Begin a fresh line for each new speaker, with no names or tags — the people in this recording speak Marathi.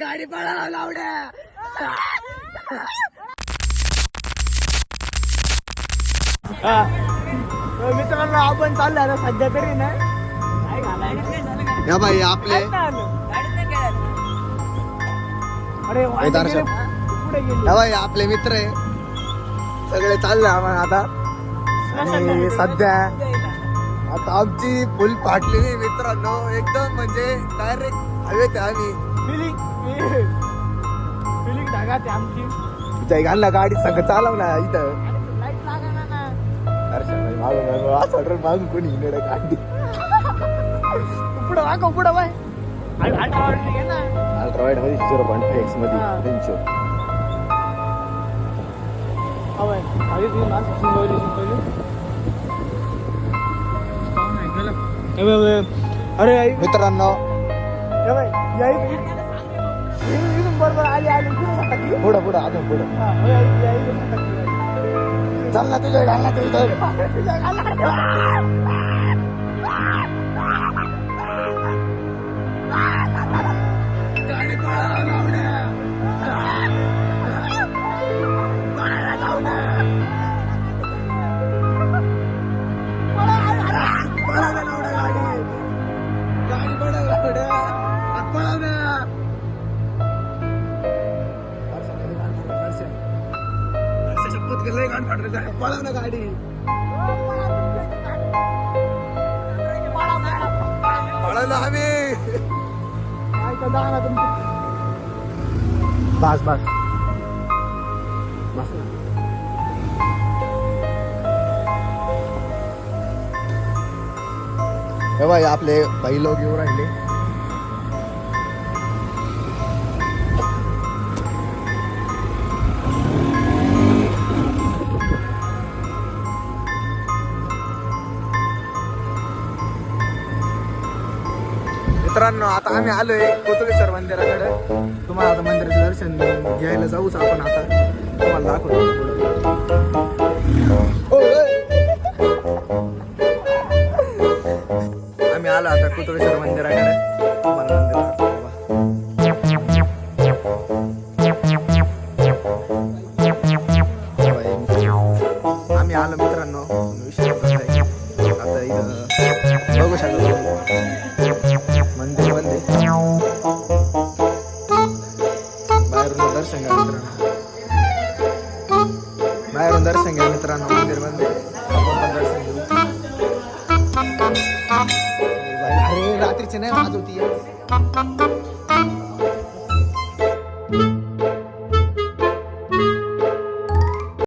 गाडी पळा लावड्या. मित्रांनो आपण चाललो आता सध्या तरी ना.
या बाई आपले
अरे
हे दर्शन.
पुढे गेले.
या बाई आपले मित्र आहे सगळे चालले आम्हाला आता. आणि सध्या आता आमची फुल फाटलेली मित्रांनो एकदम म्हणजे डायरेक्ट हवेत आहे आम्ही.
फिलिंग ढगात आहे आमची.
जय घालला गाडी सगळं चालवला इथं.
लाईट लागा ना.
दर्शन भाई मागून असं वाटलं मागून कोणी इकडे गाडी.
पुढं वाका पुढं बाय. अल्ट्रा घे ना.
अल्ट्रावाईड मध्ये 0.5x मध्ये
हा.
300.
अवय आधी ती मास सिंगवली. अरे आई
मित्रांनो
ए बाई याई इथून बरोबर आली पुढे टाकली.
पुढं पुढं अजून पुढं चल ना तुझ्या घाल ना तुझं. पळव ना गाडी. पळव ना आम्ही. बस बस बस ना. हे बाई आपले बाई लोक येऊ राहिले. मित्रांनो आता आम्ही आलोय कोतळेश्वर मंदिराकडे. तुम्हाला आता मंदिराचं दर्शन घ्यायला जाऊच आपण आता. तुम्हाला दाखवतो आम्ही आलो आता कोतळेश्वर मंदिराकडे. तुम्हाला मंदिर दाखवतो. आम्ही आलो मित्रांनो. विषय आता इथं बघू शकतो मंदिर बंद. बाहेरून दर्शन घ्या मित्रांनो. बाहेरून दर्शन घ्या मित्रांनो. मंदिर बंद. आपण पण दर्शन घेऊ. अरे रात्रीचे नाही वाजवती.